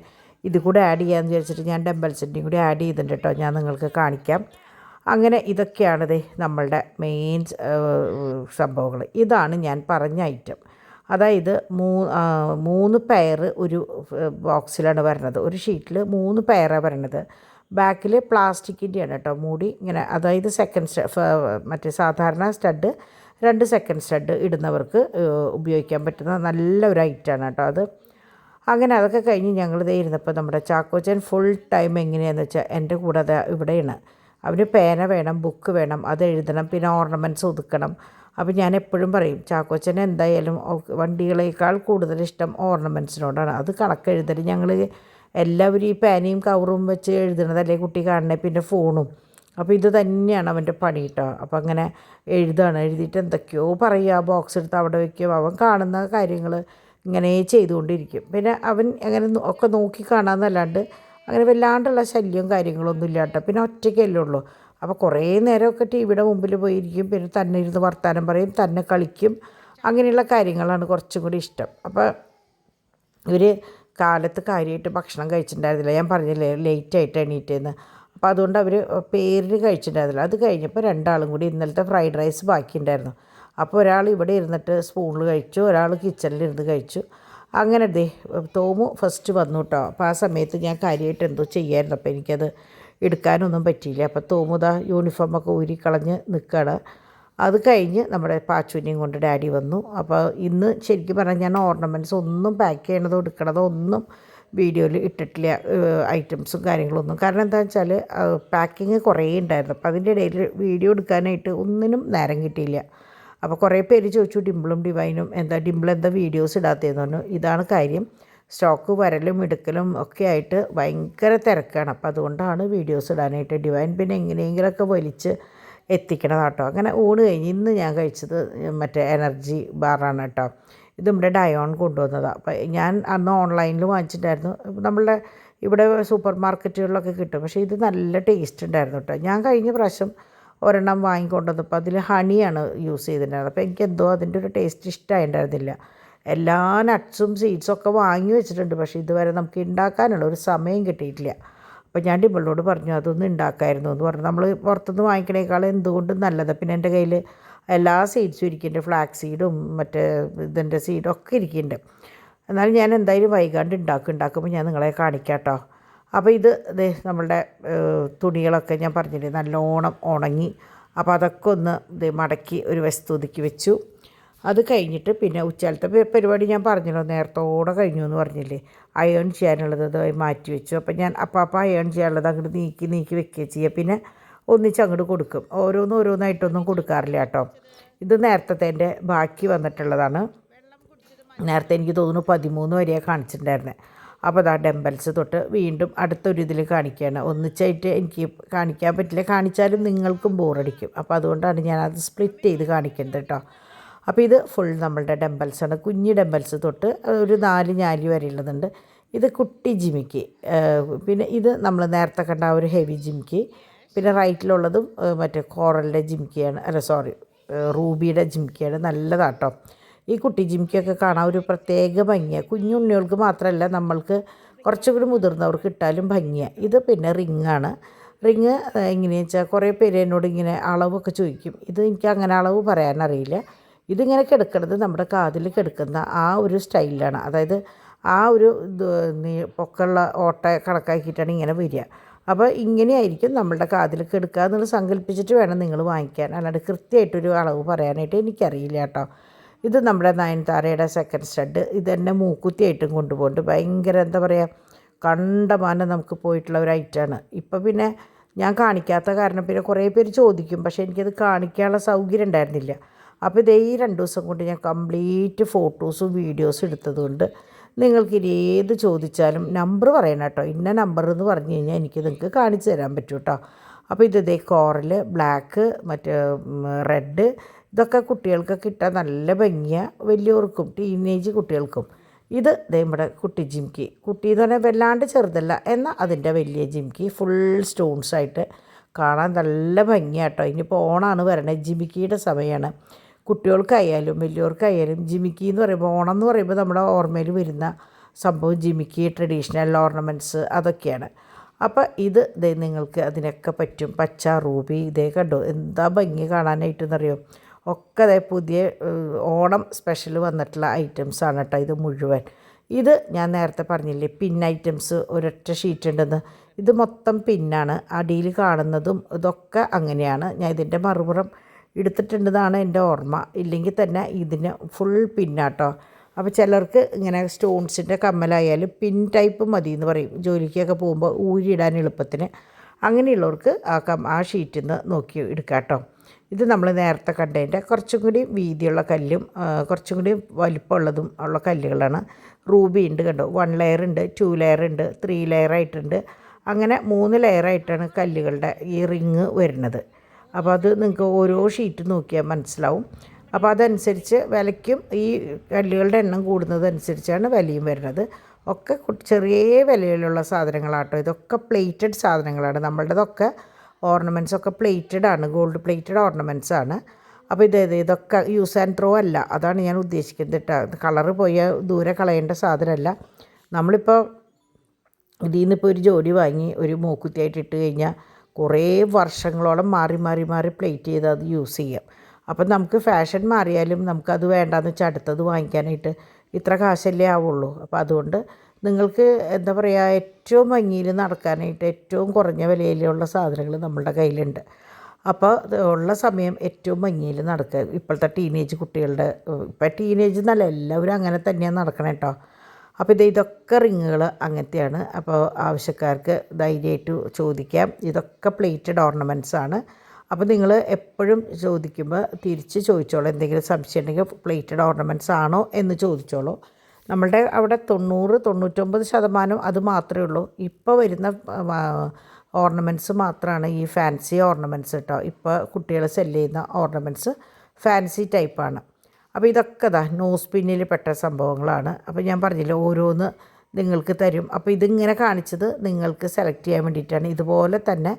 Speaker 1: ഇത് കൂടെ ആഡ് ചെയ്യാമെന്ന് വിചാരിച്ചിട്ട് ഞാൻ ഡംബൽസിൻ്റെയും കൂടി ആഡ് ചെയ്തിട്ടുണ്ട് കേട്ടോ. ഞാൻ നിങ്ങൾക്ക് കാണിക്കാം. അങ്ങനെ ഇതൊക്കെയാണിത് നമ്മളുടെ മെയിൻ സംഭവങ്ങൾ. ഇതാണ് ഞാൻ പറഞ്ഞ ഐറ്റം. അതായത് 3 പെയർ ഒരു ബോക്സിലാണ് വരുന്നത്, ഒരു ഷീറ്റിൽ 3 പെയറാണ് വരുന്നത്. ബാക്കിൽ പ്ലാസ്റ്റിക്കിൻ്റെയാണ് കേട്ടോ മൂടി ഇങ്ങനെ. അതായത് മറ്റേ സാധാരണ സ്റ്റഡ്, 2 സെക്കൻഡ് സ്റ്റഡ് ഇടുന്നവർക്ക് ഉപയോഗിക്കാൻ പറ്റുന്ന നല്ലൊരു ഐറ്റമാണ് കേട്ടോ അത്. അങ്ങനെ അതൊക്കെ കഴിഞ്ഞ് ഞങ്ങളിതേ ഇരുന്നപ്പോൾ നമ്മുടെ ചാക്കോച്ചൻ ഫുൾ ടൈം എങ്ങനെയാണെന്ന് വെച്ചാൽ എൻ്റെ കൂടെ അത് ഇവിടെയാണ്. അവന് പേന വേണം, ബുക്ക് വേണം, അത് എഴുതണം, പിന്നെ ഓർണമെൻറ്റ്സ് ഒതുക്കണം. അപ്പോൾ ഞാൻ എപ്പോഴും പറയും ചാക്കോച്ചന് എന്തായാലും വണ്ടികളേക്കാൾ കൂടുതൽ ഇഷ്ടം ഓർണമെൻറ്റ്സിനോടാണ്. അത് കണക്കെഴുതൽ ഞങ്ങൾ എല്ലാവരും ഈ പേനയും കവറും വെച്ച് എഴുതണതല്ലേ കുട്ടി കാണണേ, പിന്നെ ഫോണും. അപ്പോൾ ഇത് തന്നെയാണ് അവൻ്റെ പണി കേട്ടോ. അപ്പോൾ അങ്ങനെ എഴുതിയിട്ട് എന്തൊക്കെയോ പറയുക, ബോക്സ് എടുത്ത് അവിടെ വയ്ക്കും. അവൻ കാണുന്ന കാര്യങ്ങൾ ഇങ്ങനെ ചെയ്തുകൊണ്ടിരിക്കും. പിന്നെ അവൻ അങ്ങനെ ഒക്കെ നോക്കി കാണാമെന്നല്ലാണ്ട് അങ്ങനെ വല്ലാണ്ടുള്ള ശല്യവും കാര്യങ്ങളൊന്നും ഇല്ല കേട്ടോ. പിന്നെ ഒറ്റയ്ക്കല്ലേ ഉള്ളൂ. അപ്പോൾ കുറേ നേരമൊക്കെ ടി വിയുടെ മുമ്പിൽ പോയിരിക്കും, പിന്നെ തന്നെ ഇരുന്ന് വർത്താനം പറയും, തന്നെ കളിക്കും. അങ്ങനെയുള്ള കാര്യങ്ങളാണ് കുറച്ചും കൂടി ഇഷ്ടം. അപ്പോൾ ഇവർ കാലത്ത് കാര്യമായിട്ട് ഭക്ഷണം കഴിച്ചിട്ടുണ്ടായിരുന്നില്ല, ഞാൻ പറഞ്ഞില്ലേ ലേറ്റായിട്ട് എണീറ്റേന്ന്. അപ്പോൾ അതുകൊണ്ട് അവർ പേരിന് കഴിച്ചിട്ടുണ്ടായിരുന്നില്ല. അത് കഴിഞ്ഞപ്പോൾ 2 ആളും കൂടി ഇന്നലത്തെ ഫ്രൈഡ് റൈസ് ബാക്കിയുണ്ടായിരുന്നു. അപ്പോൾ ഒരാൾ ഇവിടെ ഇരുന്നിട്ട് സ്പൂണിൽ കഴിച്ചു, ഒരാൾ കിച്ചണിലിരുന്ന് കഴിച്ചു. അങ്ങനെ തോമു ഫസ്റ്റ് വന്നു കേട്ടോ. അപ്പോൾ ആ സമയത്ത് ഞാൻ കാര്യമായിട്ട് എന്തോ ചെയ്യായിരുന്നു, അപ്പോൾ എനിക്കത് എടുക്കാനൊന്നും പറ്റിയില്ല. അപ്പോൾ തോമുദാ യൂണിഫോമൊക്കെ ഊരിക്കളഞ്ഞ് നിൽക്കുകയാണ്. അത് കഴിഞ്ഞ് നമ്മുടെ പാച്ചുവിനെയും കൊണ്ട് ഡാഡി വന്നു. അപ്പോൾ ഇന്ന് ശരിക്കും പറഞ്ഞാൽ ഞാൻ ഓർണമെൻറ്റ്സ് ഒന്നും പാക്ക് ചെയ്യണതോ എടുക്കണതോ ഒന്നും വീഡിയോയിൽ ഇട്ടിട്ടില്ല, ഐറ്റംസും കാര്യങ്ങളൊന്നും. കാരണം എന്താണെന്ന് വെച്ചാൽ പാക്കിങ് കുറേ ഉണ്ടായിരുന്നു. അപ്പോൾ അതിൻ്റെ ഇടയിൽ വീഡിയോ എടുക്കാനായിട്ട് ഒന്നിനും നേരം കിട്ടിയില്ല. അപ്പോൾ കുറേ പേര് ചോദിച്ചു ഡിംപിളും ഡിവൈനും ഡിംപിൾ എന്താ വീഡിയോസ് ഇടാത്തതെന്ന് പറഞ്ഞു. ഇതാണ് കാര്യം, സ്റ്റോക്ക് വരലും എടുക്കലും ഒക്കെ ആയിട്ട് ഭയങ്കര തിരക്കാണ്. അപ്പോൾ അതുകൊണ്ടാണ് വീഡിയോസ് ഇടാനായിട്ട്. ഡിവൈൻ പിന്നെ എങ്ങനെയെങ്കിലുമൊക്കെ വലിച്ച് എത്തിക്കണം കേട്ടോ. അങ്ങനെ ഊണ് കഴിഞ്ഞ് ഇന്ന് ഞാൻ കഴിച്ചത് മറ്റേ എനർജി ബാറാണ് കേട്ടോ. ഇത് നമ്മുടെ ഡയോൺ കൊണ്ടുവന്നതാണ്. അപ്പോൾ ഞാൻ അന്ന് ഓൺലൈനിൽ വാങ്ങിച്ചിട്ടുണ്ടായിരുന്നു. നമ്മളുടെ ഇവിടെ സൂപ്പർ മാർക്കറ്റുകളിലൊക്കെ കിട്ടും. പക്ഷേ ഇത് നല്ല ടേസ്റ്റ് ഉണ്ടായിരുന്നു കേട്ടോ. ഞാൻ കഴിഞ്ഞ പ്രാവശ്യം ഒരെണ്ണം വാങ്ങിക്കൊണ്ടുവന്നപ്പോൾ അതിൽ ഹണിയാണ് യൂസ് ചെയ്തിട്ടുണ്ടായിരുന്നത്. അപ്പോൾ എനിക്കെന്തോ അതിൻ്റെ ഒരു ടേസ്റ്റ് ഇഷ്ടമായിട്ടുണ്ടായിരുന്നില്ല. എല്ലാ നട്ട്സും സീഡ്സും ഒക്കെ വാങ്ങി വെച്ചിട്ടുണ്ട്, പക്ഷേ ഇതുവരെ നമുക്ക് ഉണ്ടാക്കാനുള്ള ഒരു സമയം കിട്ടിയിട്ടില്ല. അപ്പോൾ ഞാൻ ഡിംപിളിനോട് പറഞ്ഞു അതൊന്നും ഉണ്ടാക്കായിരുന്നു എന്ന് പറഞ്ഞു. നമ്മൾ പുറത്തുനിന്ന് വാങ്ങിക്കണേക്കാൾ എന്തുകൊണ്ടും നല്ലത്. പിന്നെ എൻ്റെ കയ്യിൽ എല്ലാ സീഡ്സും ഇരിക്കുന്നുണ്ട്, ഫ്ലാക്സ് സീഡും മറ്റേ ഇതിൻ്റെ സീഡും ഒക്കെ ഇരിക്കുന്നുണ്ട്. എന്നാലും ഞാൻ എന്തായാലും വൈകാണ്ട് ഉണ്ടാക്കുമ്പോൾ ഞാൻ നിങ്ങളെ കാണിക്കാം കേട്ടോ. അപ്പോൾ ഇത് നമ്മളുടെ തുണികളൊക്കെ ഞാൻ പറഞ്ഞില്ലേ നല്ലോണം ഉണങ്ങി. അപ്പോൾ അതൊക്കെ ഒന്ന് ഇത് മടക്കി ഒരു വസ്തുതിക്ക് വെച്ചു. അത് കഴിഞ്ഞിട്ട് പിന്നെ ഉച്ചകാലത്തെ പരിപാടി ഞാൻ പറഞ്ഞല്ലോ, നേരത്തോടെ കഴിഞ്ഞു എന്ന് പറഞ്ഞില്ലേ. അയേൺ ചെയ്യാനുള്ളത് അത് മാറ്റി വെച്ചു. അപ്പം ഞാൻ അപ്പം അയേൺ ചെയ്യാനുള്ളത് അങ്ങോട്ട് നീക്കി വെക്കുകയും ചെയ്യുക. പിന്നെ ഒന്നിച്ച് അങ്ങോട്ട് കൊടുക്കും. ഓരോന്നായിട്ടൊന്നും കൊടുക്കാറില്ല കേട്ടോ. ഇത് നേരത്തെ ബാക്കി വന്നിട്ടുള്ളതാണ്. നേരത്തെ എനിക്ക് തോന്നുന്നു 13 വരെയാണ് കാണിച്ചിട്ടുണ്ടായിരുന്നത്. അപ്പോൾ അതാ ഡംബൽസ് തൊട്ട് വീണ്ടും അടുത്തൊരു ഇതിൽ കാണിക്കുകയാണ്. ഒന്നിച്ചായിട്ട് എനിക്ക് കാണിക്കാൻ പറ്റില്ല, കാണിച്ചാലും നിങ്ങൾക്കും ബോറടിക്കും. അപ്പോൾ അതുകൊണ്ടാണ് ഞാനത് സ്പ്ലിറ്റ് ചെയ്ത് കാണിക്കുന്നത് കേട്ടോ. അപ്പോൾ ഇത് ഫുൾ നമ്മളുടെ ഡംബൽസാണ്. കുഞ്ഞ് ഡംബൽസ് തൊട്ട് ഒരു 4 ഞാലി വരെയുള്ളതുണ്ട്. ഇത് കുട്ടി ജിമിക്ക്. പിന്നെ ഇത് നമ്മൾ നേരത്തെ കണ്ട ഒരു ഹെവി ജിമിക്ക്. പിന്നെ റൈറ്റിലുള്ളതും മറ്റേ കോറലിൻ്റെ ജിമിക്കിയാണ്, റൂബിയുടെ ജിമിക്കിയാണ്. നല്ലതാട്ടോ. ഈ കുട്ടി ജിമിക്കൊക്കെ കാണാൻ ഒരു പ്രത്യേക ഭംഗിയാണ്. കുഞ്ഞുണ്ണികൾക്ക് മാത്രമല്ല, നമ്മൾക്ക് കുറച്ചും കൂടി മുതിർന്നവർക്ക് ഇട്ടാലും ഭംഗിയാണ്. ഇത് പിന്നെ റിങ്ങാണ്. റിങ് എങ്ങനെയാണെന്ന് വെച്ചാൽ കുറേ പേര് എന്നോട് ഇങ്ങനെ അളവൊക്കെ ചോദിക്കും. ഇത് എനിക്ക് അങ്ങനെ അളവ് പറയാനറിയില്ല. ഇതിങ്ങനെ കിടക്കുന്നത് നമ്മുടെ കാതിൽ കിടക്കുന്ന ആ ഒരു സ്റ്റൈലിലാണ്. അതായത് ആ ഒരു പൊക്കമുള്ള ഓട്ട കണക്കാക്കിയിട്ടാണ് ഇങ്ങനെ വരിക. അപ്പോൾ ഇങ്ങനെയായിരിക്കും നമ്മളുടെ കാതിൽ കിടക്കുക എന്നുള്ളത് സങ്കല്പിച്ചിട്ട് വേണം നിങ്ങൾ വാങ്ങിക്കാൻ. അല്ലാണ്ട് കൃത്യമായിട്ടൊരു അളവ് പറയാനായിട്ട് എനിക്കറിയില്ല കേട്ടോ. ഇത് നമ്മുടെ നയൻതാരയുടെ സെക്കൻഡ് സ്റ്റഡ്. ഇതെന്നെ മൂക്കുത്തിയായിട്ടും കൊണ്ടുപോകുന്നുണ്ട്. ഭയങ്കര എന്താ പറയുക, കണ്ടമാനം നമുക്ക് പോയിട്ടുള്ള ഒരു ഐറ്റമാണ്. ഇപ്പം പിന്നെ ഞാൻ കാണിക്കാത്ത കാരണം പിന്നെ കുറേ പേര് ചോദിക്കും, പക്ഷേ എനിക്കത് കാണിക്കാനുള്ള സൗകര്യം ഉണ്ടായിരുന്നില്ല. അപ്പോൾ ഇതേ ഈ 2 ദിവസം കൊണ്ട് ഞാൻ കംപ്ലീറ്റ് ഫോട്ടോസും വീഡിയോസും എടുത്തതുകൊണ്ട് നിങ്ങൾക്ക് ഇനി ഏത് ചോദിച്ചാലും നമ്പർ പറയണം കേട്ടോ. ഇന്ന നമ്പർ എന്ന് പറഞ്ഞു കഴിഞ്ഞാൽ എനിക്ക് നിങ്ങൾക്ക് കാണിച്ചു തരാൻ പറ്റും കേട്ടോ. അപ്പോൾ ഇതേ കോറൽ, ബ്ലാക്ക്, മറ്റേ റെഡ്, ഇതൊക്കെ കുട്ടികൾക്കൊക്കെ ഇട്ടാൽ നല്ല ഭംഗിയാണ്. വലിയവർക്കും ടീനേജ് കുട്ടികൾക്കും. ഇത് നമ്മുടെ കുട്ടി ജിംകി. കുട്ടി എന്ന് പറഞ്ഞാൽ വല്ലാണ്ട് ചെറുതല്ല, എന്നാൽ അതിൻ്റെ വലിയ ജിംകി ഫുൾ സ്റ്റോൺസായിട്ട് കാണാൻ നല്ല ഭംഗിയാട്ടോ. ഇനിയിപ്പോൾ ഓണാണ് വരണത്, ജിമിക്കിയുടെ സമയമാണ്. കുട്ടികൾക്കായാലും വലിയവർക്കായാലും ജിമിക്കി എന്ന് പറയുമ്പോൾ, ഓണം എന്ന് പറയുമ്പോൾ നമ്മുടെ ഓർമ്മയിൽ വരുന്ന സംഭവം ജിമിക്കി, ട്രഡീഷണൽ ഓർണമെൻറ്റ്സ് അതൊക്കെയാണ്. അപ്പോൾ ഇത് നിങ്ങൾക്ക് അതിനൊക്കെ പറ്റും. പച്ച, റൂബി, ഇതേ കണ്ടോ എന്താ ഭംഗി കാണാനായിട്ടെന്നറിയോ. ഒക്കെ പുതിയ ഓണം സ്പെഷ്യൽ വന്നിട്ടുള്ള ഐറ്റംസാണ് കേട്ടോ ഇത് മുഴുവൻ. ഇത് ഞാൻ നേരത്തെ പറഞ്ഞില്ലേ, പിൻ ഐറ്റംസ് ഒരൊറ്റ ഷീറ്റ് ഉണ്ടെന്ന്. ഇത് മൊത്തം പിന്നാണ്. അടിയിൽ കാണുന്നതും ഇതൊക്കെ അങ്ങനെയാണ്. ഞാൻ ഇതിൻ്റെ മറുപുറം എടുത്തിട്ടുണ്ടെന്നാണ് എൻ്റെ ഓർമ്മ. ഇല്ലെങ്കിൽ തന്നെ ഇതിന് ഫുൾ പിന്നാട്ടോ. അപ്പോൾ ചിലർക്ക് ഇങ്ങനെ സ്റ്റോൺസിൻ്റെ കമ്മലായാലും പിൻ ടൈപ്പ് മതി എന്ന് പറയും, ജോലിക്കൊക്കെ പോകുമ്പോൾ ഊരിയിടാൻ എളുപ്പത്തിന്. അങ്ങനെയുള്ളവർക്ക് ആ ഷീറ്റിൽ നിന്ന് നോക്കി എടുക്കാം കേട്ടോ. ഇത് നമ്മൾ നേരത്തെ കണ്ടതിൻ്റെ കുറച്ചും കൂടി വീതിയുള്ള കല്ലും കുറച്ചും കൂടി വലിപ്പമുള്ളതും ഉള്ള കല്ലുകളാണ്. റൂബി ഉണ്ട് കണ്ടോ, 1 ലെയർ ഉണ്ട്, 2 ലെയർ ഉണ്ട്, 3 ലെയർ ആയിട്ടുണ്ട്. അങ്ങനെ 3 ലെയറായിട്ടാണ് കല്ലുകളുടെ ഈ റിങ് വരുന്നത്. അപ്പോൾ അത് നിങ്ങൾക്ക് ഓരോ ഷീറ്റ് നോക്കിയാൽ മനസ്സിലാവും. അപ്പോൾ അതനുസരിച്ച് വിലയ്ക്കും ഈ കല്ലുകളുടെ എണ്ണം കൂടുന്നതനുസരിച്ചാണ് വിലയും വരുന്നത്. ഒക്കെ ചെറിയ വിലയിലുള്ള സാധനങ്ങളാട്ടോ. ഇതൊക്കെ പ്ലേറ്റഡ് സാധനങ്ങളാണ്. നമ്മളുടേതൊക്കെ ഓർണമെൻറ്റ്സ് ഒക്കെ പ്ലേറ്റഡ് ആണ്, ഗോൾഡ് പ്ലേറ്റഡ് ഓർണമെൻറ്റ്സ് ആണ്. അപ്പോൾ ഇതൊക്കെ യൂസ് ആൻഡ് ത്രോ അല്ല, അതാണ് ഞാൻ ഉദ്ദേശിക്കുന്നത് കേട്ടോ. കളറ് പോയ ദൂരെ കളയേണ്ട സാധനമല്ല. നമ്മളിപ്പോൾ ഇതിൽ നിന്നിപ്പോൾ ഒരു ജോഡി വാങ്ങി ഒരു മൂക്കുത്തിയായിട്ട് ഇട്ട് കഴിഞ്ഞാൽ കുറേ വർഷങ്ങളോളം മാറി പ്ലേറ്റ് ചെയ്ത് അത് യൂസ് ചെയ്യാം. അപ്പം നമുക്ക് ഫാഷൻ മാറിയാലും നമുക്കത് വേണ്ടാന്ന് വെച്ചാൽ അടുത്തത് വാങ്ങിക്കാനായിട്ട് ഇത്ര കാശല്ലേ ആവുള്ളൂ. അപ്പോൾ അതുകൊണ്ട് നിങ്ങൾക്ക് എന്താ പറയുക, ഏറ്റവും ഭംഗിയിൽ നടക്കാനായിട്ട് ഏറ്റവും കുറഞ്ഞ വിലയിലുള്ള സാധനങ്ങൾ നമ്മളുടെ കയ്യിലുണ്ട്. അപ്പോൾ ഉള്ള സമയം ഏറ്റവും ഭംഗിയിൽ നടക്കുക. ഇപ്പോഴത്തെ ടീനേജ് കുട്ടികളുടെ, ഇപ്പം ടീനേജ് എന്നല്ല എല്ലാവരും അങ്ങനെ തന്നെയാണ് നടക്കണം കേട്ടോ. അപ്പോൾ ഇതൊക്കെ റിങ്ങുകൾ അങ്ങനത്തെയാണ്. അപ്പോൾ ആവശ്യക്കാർക്ക് ധൈര്യമായിട്ട് ചോദിക്കാം. ഇതൊക്കെ പ്ലേറ്റഡ് ഓർണമെൻറ്റ്സ് ആണ്. അപ്പോൾ നിങ്ങൾ എപ്പോഴും ചോദിക്കുമ്പോൾ തിരിച്ച് ചോദിച്ചോളൂ. എന്തെങ്കിലും സംശയം ഉണ്ടെങ്കിൽ പ്ലേറ്റഡ് ഓർണമെൻറ്റ്സ് ആണോ എന്ന് ചോദിച്ചോളൂ. നമ്മളുടെ അവിടെ 90-99% അത് മാത്രമേ ഉള്ളൂ. ഇപ്പോൾ വരുന്ന ഓർണമെൻറ്റ്സ് മാത്രമാണ് ഈ ഫാൻസി ഓർണമെൻറ്റ്സ് കേട്ടോ. ഇപ്പോൾ കുട്ടികൾ സെല്ല് ചെയ്യുന്ന ഓർണമെൻറ്റ്സ് ഫാൻസി ടൈപ്പാണ്. അപ്പോൾ ഇതൊക്കെ നോസ് പിന്നിൽ പെട്ട സംഭവങ്ങളാണ്. അപ്പോൾ ഞാൻ പറഞ്ഞില്ല, ഓരോന്ന് നിങ്ങൾക്ക് തരും. അപ്പോൾ ഇതിങ്ങനെ കാണിച്ചത് നിങ്ങൾക്ക് സെലക്ട് ചെയ്യാൻ വേണ്ടിയിട്ടാണ്. ഇതുപോലെ തന്നെ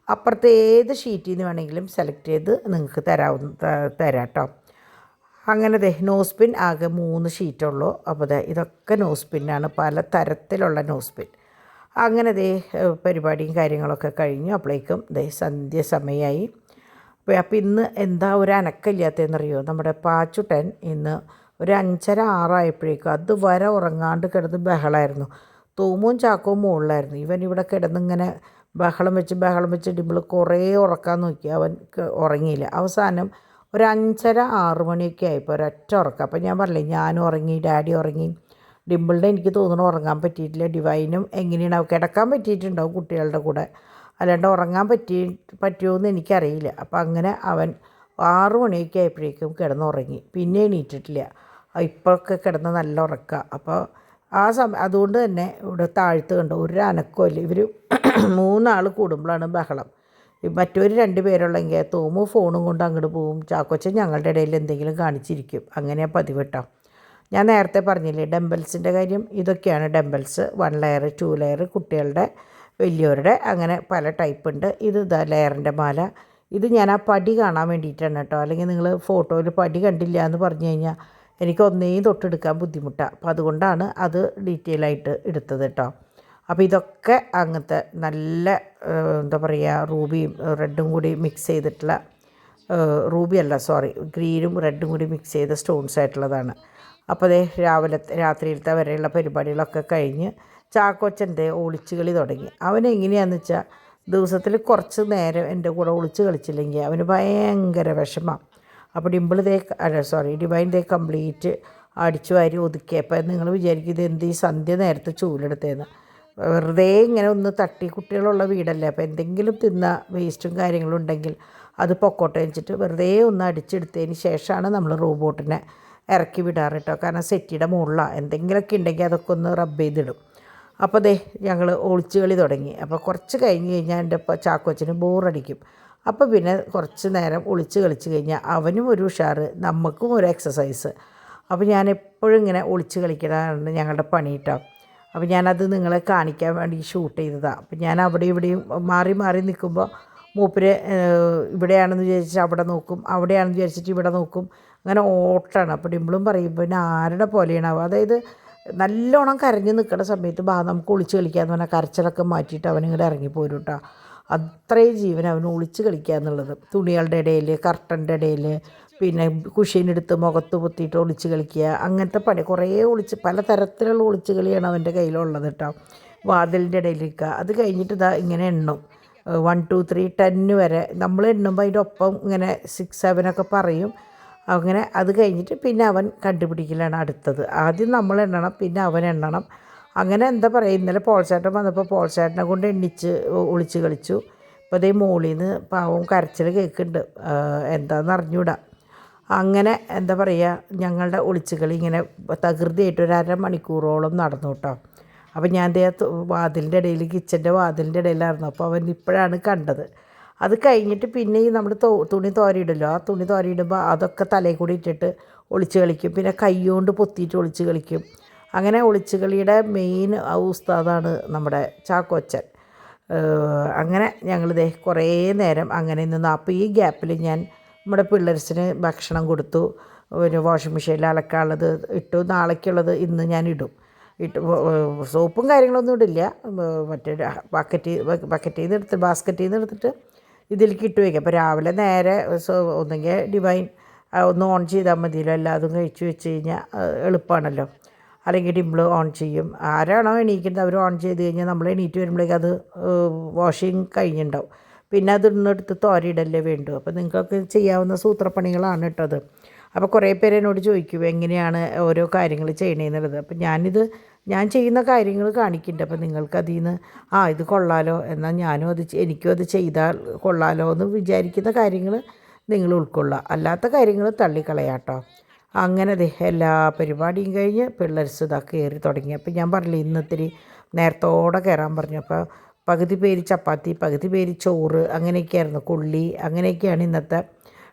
Speaker 1: അപ്പുറത്തെ ഏത് ഷീറ്റിൽ നിന്ന് വേണമെങ്കിലും സെലക്ട് ചെയ്ത് നിങ്ങൾക്ക് തരാം കേട്ടോ. അങ്ങനെ നോസ് പിൻ ആകെ 3 ഷീറ്റുള്ളൂ. അപ്പോൾ ഇതൊക്കെ നോസ് പിന്നാണ്, പല തരത്തിലുള്ള നോസ് പിൻ. അങ്ങനെ പരിപാടിയും കാര്യങ്ങളൊക്കെ കഴിഞ്ഞു. അപ്പോഴേക്കും സന്ധ്യ സമയമായി. അപ്പോൾ ഇന്ന് എന്താ ഒരു അനക്കമില്ലാത്തതെന്നറിയോ, നമ്മുടെ പാച്ചുട്ടൻ ഇന്ന് ഒരു 5:30-6 ആയപ്പോഴേക്കും അതുവരെ ഉറങ്ങാണ്ട് കിടന്ന് ബഹളമായിരുന്നു. തൂമും ചാക്കവും മുകളിലായിരുന്നു. ഇവൻ ഇവിടെ കിടന്നിങ്ങനെ ബഹളം വെച്ച് ഡിമ്പിൾ കുറേ ഉറക്കാൻ നോക്കി, അവൻക്ക് ഉറങ്ങിയില്ല. അവസാനം ഒരു 5:30-6 മണിയൊക്കെ ആയപ്പോൾ ഒരൊറ്റ ഉറക്കം. അപ്പോൾ ഞാൻ പറഞ്ഞില്ലേ, ഞാനും ഉറങ്ങി, ഡാഡി ഉറങ്ങി. ഡിമ്പിളിൻ്റെ എനിക്ക് തോന്നുന്നു ഉറങ്ങാൻ പറ്റിയിട്ടില്ല. ഡിവൈനും എങ്ങനെയാണ് കിടക്കാൻ പറ്റിയിട്ടുണ്ടാവും കുട്ടികളുടെ കൂടെ, അല്ലാണ്ട് ഉറങ്ങാൻ പറ്റുമോ എന്ന് എനിക്കറിയില്ല. അപ്പം അങ്ങനെ അവൻ 6 മണിയൊക്കെ ആയപ്പോഴേക്കും കിടന്നുറങ്ങി. പിന്നെ എണീറ്റിട്ടില്ല. ഇപ്പോഴൊക്കെ കിടന്ന് നല്ല ഉറക്കമാണ്. അപ്പോൾ അതുകൊണ്ട് തന്നെ ഇവിടെ താഴത്ത് കണ്ടോ ഒരു അനക്കമില്ല. ഇവർ 3 ആൾ കൂടുമ്പോഴാണ് ബഹളം. മറ്റൊരു 2 പേരുള്ളെങ്കിൽ തോമു ഫോണും കൊണ്ട് അങ്ങോട്ട് പോവും, ചാക്കോച്ചൻ ഞങ്ങളുടെ ഇടയിൽ എന്തെങ്കിലും കാണിച്ചിരിക്കും. അങ്ങനെയാണ് പതിവ് കേട്ടോ. ഞാൻ നേരത്തെ പറഞ്ഞില്ലേ ഡംബൽസിൻ്റെ കാര്യം. ഇതൊക്കെയാണ് ഡംബൽസ്. 1 ലെയർ, 2 ലെയർ, കുട്ടികളുടെ, വലിയവരുടെ, അങ്ങനെ പല ടൈപ്പ് ഉണ്ട്. ഇത് ലെയറിൻ്റെ മാല. ഇത് ഞാൻ ആ പടി കാണാൻ വേണ്ടിയിട്ടാണ് കേട്ടോ. അല്ലെങ്കിൽ നിങ്ങൾ ഫോട്ടോയിൽ പടി കണ്ടില്ല എന്ന് പറഞ്ഞു കഴിഞ്ഞാൽ എനിക്ക് ഒന്നേയും തൊട്ടെടുക്കാൻ ബുദ്ധിമുട്ടാണ്. അപ്പോൾ അതുകൊണ്ടാണ് അത് ഡീറ്റെയിൽ ആയിട്ട് എടുത്തത് കേട്ടോ. അപ്പോൾ ഇതൊക്കെ അങ്ങനത്തെ നല്ല എന്താ പറയുക, റൂബിയും റെഡും കൂടി മിക്സ് ചെയ്തിട്ടുള്ള, ഗ്രീനും റെഡും കൂടി മിക്സ് ചെയ്ത സ്റ്റോൺസ് ആയിട്ടുള്ളതാണ്. അപ്പോൾ അതേ രാത്രിയിലത്തെ വരെയുള്ള പരിപാടികളൊക്കെ കഴിഞ്ഞ് ചാക്കോച്ചൻ്റെ ഒളിച്ച് കളി തുടങ്ങി. അവനെങ്ങനെയാണെന്ന് വെച്ചാൽ ദിവസത്തിൽ കുറച്ച് നേരം എൻ്റെ കൂടെ ഒളിച്ച് കളിച്ചില്ലെങ്കിൽ അവന് ഭയങ്കര വിഷമമാണ്. അപ്പോൾ ഡിവൈൻ കംപ്ലീറ്റ് അടിച്ചു വാരി ഒതുക്കി. അപ്പോൾ നിങ്ങൾ വിചാരിക്കും ഇത് എന്ത് ഈ സന്ധ്യ നേരത്തെ ചൂലെടുത്തതെന്ന്. വെറുതെ ഇങ്ങനെ ഒന്ന് തട്ടി, കുട്ടികളുള്ള വീടല്ലേ, അപ്പോൾ എന്തെങ്കിലും തിന്ന വേസ്റ്റും കാര്യങ്ങളും ഉണ്ടെങ്കിൽ അത് പൊക്കോട്ടെ വെച്ചിട്ട് വെറുതെ ഒന്ന് അടിച്ചെടുത്തതിന് ശേഷമാണ് നമ്മൾ റോബോട്ടിനെ ഇറക്കി വിടാറ് കേട്ടോ. കാരണം സെറ്റിയുടെ മുകളിലാണ് എന്തെങ്കിലുമൊക്കെ ഉണ്ടെങ്കിൽ അതൊക്കെ ഒന്ന് റബ്ബ് ചെയ്തിടും. അപ്പോൾ ഞങ്ങൾ ഒളിച്ച് കളി തുടങ്ങി. അപ്പോൾ കുറച്ച് കഴിഞ്ഞ് കഴിഞ്ഞാൽ എൻ്റെ ചാക്കോച്ചന് ബോറടിക്കും. അപ്പോൾ പിന്നെ കുറച്ച് നേരം ഒളിച്ച് കളിച്ച് കഴിഞ്ഞാൽ അവനും ഒരു ഉഷാറ്, നമുക്കും ഒരു എക്സസൈസ്. അപ്പോൾ ഞാൻ എപ്പോഴും ഇങ്ങനെ ഒളിച്ച് കളിക്കണതാണ് ഞങ്ങളുടെ പണി കേട്ടോ. അപ്പോൾ ഞാനത് നിങ്ങളെ കാണിക്കാൻ വേണ്ടി ഷൂട്ട് ചെയ്തതാണ്. അപ്പോൾ ഞാൻ അവിടെ ഇവിടെയും മാറി മാറി നിൽക്കുമ്പോൾ മൂപ്പര് ഇവിടെയാണെന്ന് വിചാരിച്ചിട്ട് അവിടെ നോക്കും, അവിടെയാണെന്ന് വിചാരിച്ചിട്ട് ഇവിടെ നോക്കും. അങ്ങനെ ഓട്ടാണ്. അപ്പോൾ ഡിമ്പിളും പറയും പിന്നെ ആരുടെ പോലെയാണാവുക. അതായത് നല്ലോണം കരഞ്ഞ് നിൽക്കുന്ന സമയത്ത് നമുക്ക് ഒളിച്ച് കളിക്കാമെന്ന് പറഞ്ഞാൽ കരച്ചിലൊക്കെ മാറ്റിയിട്ട് അവനിങ്ങോട്ട് ഇറങ്ങിപ്പോരും കേട്ടോ. അത്രയും ജീവൻ അവന് ഒളിച്ച് കളിക്കുക എന്നുള്ളത്. തുണികളുടെ ഇടയിൽ, കർട്ടൻ്റെ ഇടയിൽ, പിന്നെ കുഷീനെടുത്ത് മുഖത്ത് പൊത്തിയിട്ട് ഒളിച്ച് കളിക്കുക, അങ്ങനത്തെ പണി കുറേ പലതരത്തിലുള്ള ഒളിച്ച് കളിയാണ് അവൻ്റെ കയ്യിലുള്ളത് കേട്ടോ. വാതിലിൻ്റെ ഇടയിൽ നിൽക്കുക. അത് കഴിഞ്ഞിട്ട് ഇങ്ങനെ എണ്ണും 1 2 3 10 വരെ. നമ്മൾ എണ്ണുമ്പോൾ അതിൻ്റെ ഒപ്പം ഇങ്ങനെ 6 7 പറയും. അങ്ങനെ അത് കഴിഞ്ഞിട്ട് പിന്നെ അവൻ കണ്ടുപിടിക്കലാണ് അടുത്തത്. ആദ്യം നമ്മൾ എണ്ണണം, പിന്നെ അവൻ എണ്ണണം. അങ്ങനെ എന്താ പറയുക, ഇന്നലെ പോൾച്ചേട്ടൻ വന്നപ്പോൾ പോൾച്ചേട്ടനെ കൊണ്ട് എണ്ണിച്ച് ഒളിച്ച് കളിച്ചു. ഇപ്പോൾ മോളിൽ നിന്ന് പാവം കരച്ചിൽ കേൾക്കുന്നുണ്ട്, എന്താണെന്ന് അറിഞ്ഞൂടാ. അങ്ങനെ എന്താ പറയുക, ഞങ്ങളുടെ ഒളിച്ച് കളി ഇങ്ങനെ തകൃതിയായിട്ട് ഒരു 1/2 മണിക്കൂറോളം നടന്നു കേട്ടോ. അപ്പോൾ ഞാൻ വാതിലിൻ്റെ ഇടയിൽ, കിച്ചൻ്റെ വാതിലിൻ്റെ ഇടയിലായിരുന്നു. അപ്പോൾ അവൻ ഇപ്പോഴാണ് കണ്ടത്. അത് കഴിഞ്ഞിട്ട് പിന്നെ ഈ നമ്മൾ തുണി തോരയിടുമല്ലോ, ആ തുണി തോരയിടുമ്പോൾ അതൊക്കെ തലയിൽ കൂടി ഇട്ടിട്ട് ഒളിച്ച് കളിക്കും. പിന്നെ കൈ കൊണ്ട് പൊത്തിയിട്ട് ഒളിച്ച് കളിക്കും. അങ്ങനെ ഒളിച്ച് കളിയുടെ മെയിൻ ഉസ്താദാണ് നമ്മുടെ ചാക്കോച്ചൻ. അങ്ങനെ ഞങ്ങളിതേ കുറേ നേരം അങ്ങനെ നിന്ന്. അപ്പോൾ ഈ ഗ്യാപ്പിൽ ഞാൻ നമ്മുടെ പിള്ളേഴ്സിന് ഭക്ഷണം കൊടുത്തു. ഒരു വാഷിംഗ് മെഷീനിൽ അലക്കാനുള്ളത് ഇട്ടു. നാളേക്കുള്ളത് ഇന്ന് ഞാൻ ഇടും. സോപ്പും കാര്യങ്ങളൊന്നും ഇടില്ല. മറ്റേ ബാസ്ക്കറ്റിൽ നിന്ന് എടുത്തിട്ട് ഇതിലേക്ക് ഇട്ട് വയ്ക്കുക. അപ്പോൾ രാവിലെ നേരെ ഒന്നെങ്കിൽ ഡിവൈൻ ഒന്ന് ഓൺ ചെയ്താൽ മതിയല്ലോ, എല്ലാതും കഴിച്ച് വെച്ച് കഴിഞ്ഞാൽ എളുപ്പമാണല്ലോ. അല്ലെങ്കിൽ ഡിമ്പിൾ ഓൺ ചെയ്യും. ആരാണോ എണീക്കുന്നത് അവർ ഓൺ ചെയ്ത് കഴിഞ്ഞാൽ നമ്മൾ എണീറ്റ് വരുമ്പോഴേക്കും അത് വാഷിങ് കഴിഞ്ഞിട്ടുണ്ടാവും. പിന്നെ അത് ഇന്നെടുത്ത് തോരയിടല്ലേ വേണ്ടു. അപ്പോൾ നിങ്ങൾക്കൊക്കെ ചെയ്യാവുന്ന സൂത്രപ്പണികളാണ് കേട്ടത്. അപ്പോൾ കുറേ പേര് എന്നോട് ചോദിക്കും എങ്ങനെയാണ് ഓരോ കാര്യങ്ങൾ ചെയ്യണേന്നുള്ളത്. അപ്പോൾ ഞാൻ ചെയ്യുന്ന കാര്യങ്ങൾ കാണിക്കുന്നുണ്ട്. അപ്പോൾ നിങ്ങൾക്ക് അതിൽ നിന്ന് ഇത് കൊള്ളാലോ, എന്നാൽ എനിക്കും അത് ചെയ്താൽ കൊള്ളാലോ എന്ന് വിചാരിക്കുന്ന കാര്യങ്ങൾ നിങ്ങൾ ഉൾക്കൊള്ളുക. അല്ലാത്ത കാര്യങ്ങൾ തള്ളിക്കളയാട്ടോ. അങ്ങനെ എല്ലാ പരിപാടിയും കഴിഞ്ഞ് പിള്ളേർസ് കയറി തുടങ്ങി. അപ്പോൾ ഞാൻ പറഞ്ഞില്ലേ ഇന്നിത്തിരി നേരത്തോടെ കയറാൻ പറഞ്ഞു. അപ്പോൾ പകുതി പേര് ചപ്പാത്തി, പകുതി പേര് ചോറ്, അങ്ങനെയൊക്കെയായിരുന്നു. കൊള്ളി, അങ്ങനെയൊക്കെയാണ് ഇന്നത്തെ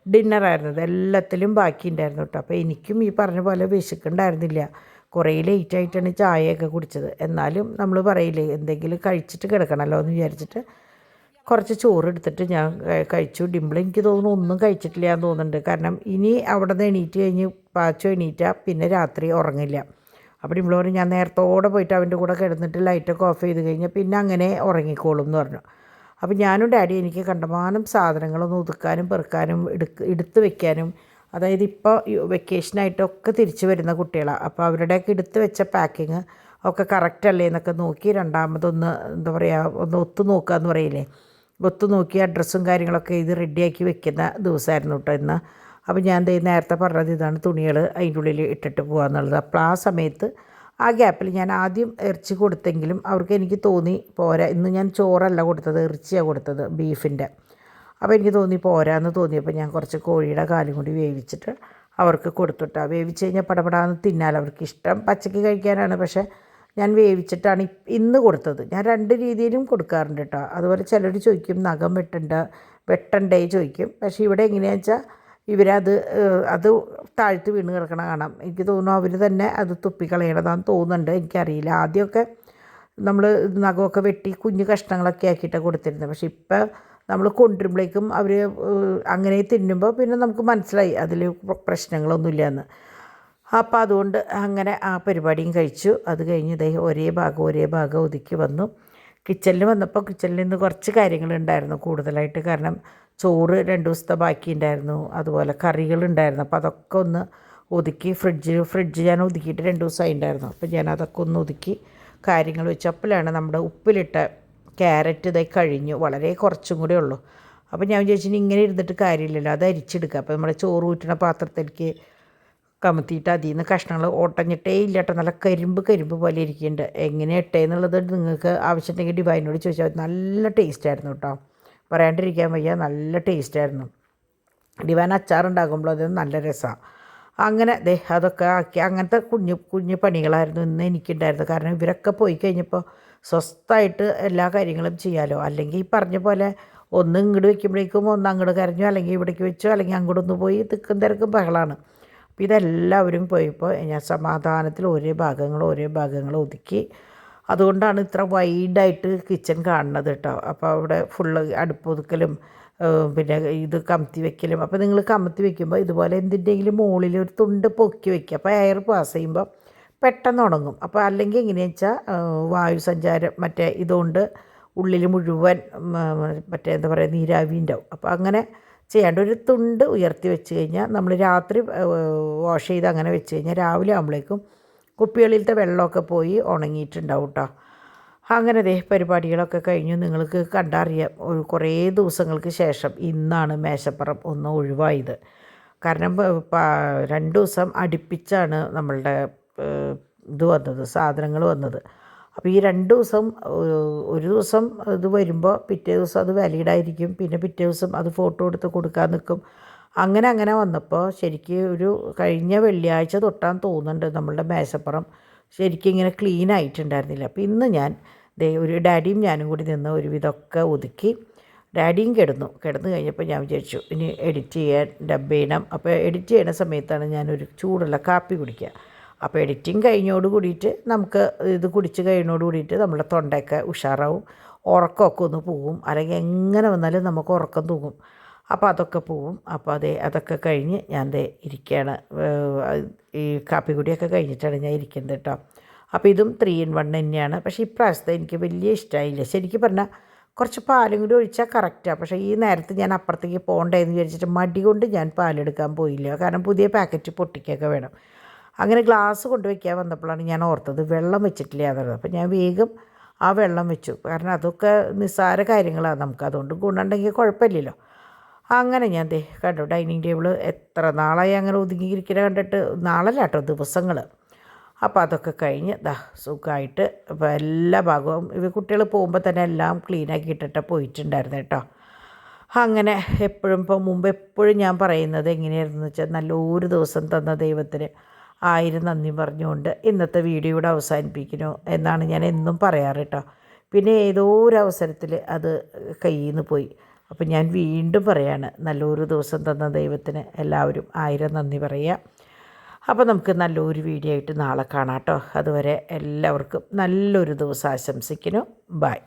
Speaker 1: ഡിന്നറായിരുന്നത്. എല്ലാത്തിലും ബാക്കിയുണ്ടായിരുന്നു കേട്ടോ. അപ്പോൾ എനിക്കും ഈ പറഞ്ഞ പോലെ വിശക്കുണ്ടായിരുന്നില്ല. കുറേ ലേറ്റായിട്ടാണ് ചായയൊക്കെ കുടിച്ചത്. എന്നാലും നമ്മൾ പറയില്ലേ എന്തെങ്കിലും കഴിച്ചിട്ട് കിടക്കണമല്ലോ എന്ന് വിചാരിച്ചിട്ട് കുറച്ച് ചോറ് എടുത്തിട്ട് ഞാൻ കഴിച്ചു. ഡിമ്പിൾ എനിക്ക് തോന്നുന്നു ഒന്നും കഴിച്ചിട്ടില്ല എന്ന് തോന്നുന്നുണ്ട്. കാരണം ഇനി അവിടെ നിന്ന് എണീറ്റ് കഴിഞ്ഞ് പാച്ചോ എണീറ്റാൽ പിന്നെ രാത്രി ഉറങ്ങില്ല. അപ്പോൾ ഡിമ്പിൾ പറഞ്ഞു ഞാൻ നേരത്തോടെ പോയിട്ട് അവൻ്റെ കൂടെ കിടന്നിട്ട് ലൈറ്റൊക്കെ ഓഫ് ചെയ്ത് കഴിഞ്ഞാൽ പിന്നെ അങ്ങനെ ഉറങ്ങിക്കോളും എന്ന് പറഞ്ഞു. അപ്പോൾ ഞാനും ഡാഡി എനിക്ക് കണ്ടമാനം സാധനങ്ങളൊന്ന് ഒതുക്കാനും പെറുക്കാനും എടുത്ത് വെക്കാനും, അതായത് ഇപ്പോൾ വെക്കേഷനായിട്ടൊക്കെ തിരിച്ച് വരുന്ന കുട്ടികളാണ്. അപ്പോൾ അവരുടെയൊക്കെ എടുത്ത് വെച്ച പാക്കിങ് ഒക്കെ കറക്റ്റല്ലേ എന്നൊക്കെ നോക്കി രണ്ടാമതൊന്ന് എന്താ പറയുക ഒന്ന് ഒത്തു നോക്കുക എന്ന് പറയില്ലേ, ഒത്തു നോക്കി അഡ്രസ്സും കാര്യങ്ങളൊക്കെ ഇത് റെഡിയാക്കി വെക്കുന്ന ദിവസമായിരുന്നു കേട്ടോ ഇന്ന്. അപ്പോൾ ഞാൻ നേരത്തെ പറഞ്ഞത് ഇതാണ് തുണികൾ അതിൻ്റെ ഉള്ളിൽ ഇട്ടിട്ട് പോകാമെന്നുള്ളത്. അപ്പോൾ ആ സമയത്ത് ആ ഗ്യാപ്പിൽ ഞാൻ ആദ്യം ഇറച്ചി കൊടുത്തെങ്കിലും അവർക്ക് എനിക്ക് തോന്നി പോരാ, ഇന്ന് ഞാൻ ചോറല്ല കൊടുത്തത്, ഇറച്ചിയാണ് കൊടുത്തത് ബീഫിൻ്റെ. അപ്പോൾ എനിക്ക് തോന്നി പോരാന്ന് തോന്നിയപ്പോൾ ഞാൻ കുറച്ച് കോഴിയുടെ കാലും കൂടി വേവിച്ചിട്ട് അവർക്ക് കൊടുത്തിട്ടാ. വേവിച്ച് കഴിഞ്ഞാൽ പടപടാന്ന് തിന്നാലോ, അവർക്ക് ഇഷ്ടം പച്ചക്ക് കഴിക്കാനാണ്. പക്ഷേ ഞാൻ വേവിച്ചിട്ടാണ് ഇന്ന് കൊടുത്തത്. ഞാൻ 2 രീതിയിലും കൊടുക്കാറുണ്ട് കേട്ടോ. അതുപോലെ ചിലർ ചോദിക്കും നഖം വെട്ടണ്ടേ ചോദിക്കും. പക്ഷേ ഇവിടെ എങ്ങനെയാണെന്ന് വെച്ചാൽ ഇവരത് അത് താഴ്ത്തി വീണ് കിടക്കണ കാണാം. എനിക്ക് തോന്നുന്നു അവർ തന്നെ അത് തുപ്പിക്കളയണതാന്ന് തോന്നുന്നുണ്ട്, എനിക്കറിയില്ല. ആദ്യമൊക്കെ നമ്മൾ നഖമൊക്കെ വെട്ടി കുഞ്ഞു കഷ്ണങ്ങളൊക്കെ ആക്കിയിട്ടാണ് കൊടുത്തിരുന്നത്. പക്ഷേ ഇപ്പം നമ്മൾ കൊണ്ടുവരുമ്പോഴേക്കും അവർ അങ്ങനെ തിന്നുമ്പോൾ പിന്നെ നമുക്ക് മനസ്സിലായി അതിൽ പ്രശ്നങ്ങളൊന്നുമില്ല എന്ന്. അപ്പോൾ അതുകൊണ്ട് അങ്ങനെ ആ പരിപാടിയും കഴിച്ചു. അത് കഴിഞ്ഞ് ഒരേ ഭാഗം ഒതുക്കി വന്നു. കിച്ചണിൽ വന്നപ്പോൾ കിച്ചണിൽ നിന്ന് കുറച്ച് കാര്യങ്ങളുണ്ടായിരുന്നു കൂടുതലായിട്ട്. കാരണം ചോറ് 2 ദിവസത്തെ ബാക്കി ഉണ്ടായിരുന്നു, അതുപോലെ കറികളുണ്ടായിരുന്നു. അപ്പോൾ അതൊക്കെ ഒന്ന് ഒതുക്കി ഫ്രിഡ്ജ് ഞാൻ ഒതുക്കിയിട്ട് 2 ദിവസമായി ഉണ്ടായിരുന്നു. അപ്പോൾ ഞാൻ അതൊക്കെ ഒന്ന് ഒതുക്കി കാര്യങ്ങൾ വെച്ചപ്പോഴാണ് നമ്മുടെ ഉപ്പിലിട്ട ക്യാരറ്റ് ഇതായി കഴിഞ്ഞു, വളരെ കുറച്ചും കൂടെ ഉള്ളൂ. അപ്പോൾ ഞാൻ വിചാരിച്ചു ഇങ്ങനെ ഇരുന്നിട്ട് കാര്യമില്ലല്ലോ, അത് അരിച്ചെടുക്കുക. അപ്പോൾ നമ്മുടെ ചോറ് ഊറ്റുന്ന പാത്രത്തിലേക്ക് കമത്തിയിട്ട് അതിൽ നിന്ന് കഷ്ണങ്ങൾ ഓട്ടഞ്ഞിട്ടേ ഇല്ല കേട്ടോ, നല്ല കരിമ്പ് പോലെ ഇരിക്കുന്നുണ്ട്. എങ്ങനെ ഇട്ടേന്നുള്ളത് നിങ്ങൾക്ക് ആവശ്യമുണ്ടെങ്കിൽ ഡിവൈനോട് ചോദിച്ചാൽ നല്ല ടേസ്റ്റായിരുന്നു കേട്ടോ, പറയാണ്ടിരിക്കാൻ വയ്യ, നല്ല ടേസ്റ്റായിരുന്നു. ഡിവൈൻ അച്ചാറുണ്ടാകുമ്പോൾ അത് നല്ല രസമാണ്. അങ്ങനെ അതൊക്കെ ആക്കി അങ്ങനത്തെ കുഞ്ഞു പണികളായിരുന്നു ഇന്ന് എനിക്കുണ്ടായിരുന്നത്. കാരണം ഇവരൊക്കെ പോയി കഴിഞ്ഞപ്പോൾ സ്വസ്ഥമായിട്ട് എല്ലാ കാര്യങ്ങളും ചെയ്യാമല്ലോ. അല്ലെങ്കിൽ ഈ പറഞ്ഞ പോലെ ഒന്ന് ഇങ്ങോട്ട് വയ്ക്കുമ്പോഴേക്കും ഒന്ന് അങ്ങോട്ട് കരഞ്ഞു, അല്ലെങ്കിൽ ഇവിടേക്ക് വെച്ചോ, അല്ലെങ്കിൽ അങ്ങോട്ടൊന്ന് പോയി തിക്കും തിരക്കും ബഹളമാണ്. അപ്പോൾ ഇതെല്ലാവരും പോയപ്പോൾ ഞാൻ സമാധാനത്തിൽ ഓരോ ഭാഗങ്ങൾ ഒതുക്കി. അതുകൊണ്ടാണ് ഇത്ര വൈഡായിട്ട് കിച്ചൺ കാണുന്നത് കേട്ടോ. അപ്പോൾ അവിടെ ഫുള്ള് അടുപ്പ് ഒതുക്കലും പിന്നെ ഇത് കമത്തി വെക്കലും. അപ്പോൾ നിങ്ങൾ കമത്തി വെക്കുമ്പോൾ ഇതുപോലെ എന്തിൻ്റെങ്കിലും മുകളിൽ ഒരു തുണ്ട് പൊക്കി വയ്ക്കുക. അപ്പോൾ എയർ പാസ് ചെയ്യുമ്പോൾ പെട്ടെന്ന് ഉണങ്ങും. അപ്പോൾ അല്ലെങ്കിൽ എങ്ങനെയാണെന്ന് വെച്ചാൽ വായു സഞ്ചാരം മറ്റേ ഇതുകൊണ്ട് ഉള്ളിൽ മുഴുവൻ മറ്റേ എന്താ പറയുക നീരാവി ഉണ്ടാവും. അപ്പോൾ അങ്ങനെ ചെയ്യാണ്ട് ഒരു തുണ്ട് ഉയർത്തി വെച്ച് കഴിഞ്ഞാൽ നമ്മൾ രാത്രി വാഷ് ചെയ്ത് അങ്ങനെ വെച്ച് കഴിഞ്ഞാൽ രാവിലെ ആകുമ്പോഴേക്കും കുപ്പികളിലത്തെ വെള്ളമൊക്കെ പോയി ഉണങ്ങിയിട്ടുണ്ടാവും കേട്ടോ. അങ്ങനെ പരിപാടികളൊക്കെ കഴിഞ്ഞു. നിങ്ങൾക്ക് കണ്ടറിയാം കുറേ ദിവസങ്ങൾക്ക് ശേഷം ഇന്നാണ് മേശപ്പുറം ഒന്ന് ഒഴിവായത്. കാരണം 2 ദിവസം അടുപ്പിച്ചാണ് നമ്മളുടെ ഇത് വന്നത്, സാധനങ്ങൾ വന്നത്. അപ്പോൾ ഈ 2 ദിവസം ഒരു ദിവസം ഇത് വരുമ്പോൾ പിറ്റേ ദിവസം അത് വാലിഡായിരിക്കും, പിന്നെ പിറ്റേ ദിവസം അത് ഫോട്ടോ എടുത്ത് കൊടുക്കാൻ നിൽക്കും. അങ്ങനെ വന്നപ്പോൾ ശരിക്കും ഒരു കഴിഞ്ഞ വെള്ളിയാഴ്ച തൊട്ടാന്ന് തോന്നുന്നുണ്ട് നമ്മളുടെ മേശപ്പുറം ശരിക്കും ഇങ്ങനെ ക്ലീൻ ആയിട്ടുണ്ടായിരുന്നില്ല. അപ്പോൾ ഇന്ന് ഞാൻ ഒരു ഡാഡിയും ഞാനും കൂടി നിന്ന് ഒരുവിധമൊക്കെ ഒതുക്കി. ഡാഡിയും കിടന്നു കഴിഞ്ഞപ്പോൾ ഞാൻ വിചാരിച്ചു ഇനി എഡിറ്റ് ചെയ്യാൻ ഡബ് ചെയ്യണം. അപ്പോൾ എഡിറ്റ് ചെയ്യുന്ന സമയത്താണ് ഞാനൊരു ചൂടുള്ള കാപ്പി കുടിക്കുക. അപ്പോൾ എഡിറ്റിങ് കഴിഞ്ഞോട് കൂടിയിട്ട് നമുക്ക് ഇത് കുടിച്ച് കഴിഞ്ഞോട് കൂടിയിട്ട് നമ്മുടെ തൊണ്ടയൊക്കെ ഉഷാറാവും, ഉറക്കമൊക്കെ ഒന്ന് പോവും. അല്ലെങ്കിൽ എങ്ങനെ വന്നാലും നമുക്ക് ഉറക്കം തൂങ്ങും. അപ്പോൾ അതൊക്കെ പോവും. അപ്പോൾ അതൊക്കെ കഴിഞ്ഞ് ഞാൻ ഇരിക്കുകയാണ്. ഈ കാപ്പി കുടിയൊക്കെ കഴിഞ്ഞിട്ടാണ് ഞാൻ ഇരിക്കുന്നത് കേട്ടോ. അപ്പോൾ ഇതും 3 in 1 തന്നെയാണ്. പക്ഷേ ഇപ്രാവശ്യത്തെ എനിക്ക് വലിയ ഇഷ്ടമായില്ല. ശരിക്കും പറഞ്ഞാൽ കുറച്ച് പാലും കൂടി ഒഴിച്ചാൽ കറക്റ്റാണ്. പക്ഷേ ഈ നേരത്ത് ഞാൻ അപ്പുറത്തേക്ക് പോകണ്ടേന്ന് വിചാരിച്ചിട്ട് മടി കൊണ്ട് ഞാൻ പാലെടുക്കാൻ പോയില്ല. കാരണം പുതിയ പാക്കറ്റ് പൊട്ടിക്കൊക്കെ വേണം. അങ്ങനെ ഗ്ലാസ് കൊണ്ടുവയ്ക്കാൻ വന്നപ്പോഴാണ് ഞാൻ ഓർത്തത് വെള്ളം വെച്ചിട്ടില്ല എന്നുള്ളത്. അപ്പോൾ ഞാൻ വേഗം ആ വെള്ളം വെച്ചു. കാരണം അതൊക്കെ നിസ്സാര കാര്യങ്ങളാണ്, നമുക്ക് അതുകൊണ്ട് ഗുണമുണ്ടെങ്കിൽ കുഴപ്പമില്ലല്ലോ. അങ്ങനെ ഞാൻ കണ്ടു ഡൈനിങ് ടേബിൾ എത്ര നാളായി അങ്ങനെ ഒതുങ്ങിയിരിക്കുന്ന കണ്ടിട്ട്, നാളല്ല കേട്ടോ ദിവസങ്ങൾ. അപ്പോൾ അതൊക്കെ കഴിഞ്ഞ് സുഖമായിട്ട് ഇപ്പോൾ എല്ലാ ഭാഗവും കുട്ടികൾ പോകുമ്പോൾ തന്നെ എല്ലാം ക്ലീനാക്കി ഇട്ടിട്ട് പോയിട്ടുണ്ടായിരുന്നു കേട്ടോ. അങ്ങനെ മുമ്പ് എപ്പോഴും ഞാൻ പറയുന്നത് എങ്ങനെയായിരുന്നു വെച്ചാൽ നല്ലൊരു ദിവസം തന്ന ദൈവത്തിന് 1000 നന്ദി പറഞ്ഞുകൊണ്ട് ഇന്നത്തെ വീഡിയോ ഇവിടെ അവസാനിപ്പിക്കുന്നു എന്നാണ് ഞാൻ എന്നും പറയാറ് കേട്ടോ. പിന്നെ ഏതോ ഒരു അവസരത്തിൽ അത് കയ്യിൽ നിന്ന് പോയി. അപ്പം ഞാൻ വീണ്ടും പറയാണ്, നല്ലൊരു ദിവസം തന്ന ദൈവത്തിന് എല്ലാവരും 1000 നന്ദി പറയുക. അപ്പോൾ നമുക്ക് നല്ലൊരു വീഡിയോ ആയിട്ട് നാളെ കാണാം കേട്ടോ. അതുവരെ എല്ലാവർക്കും നല്ലൊരു ദിവസം ആശംസിക്കുന്നു. ബൈ.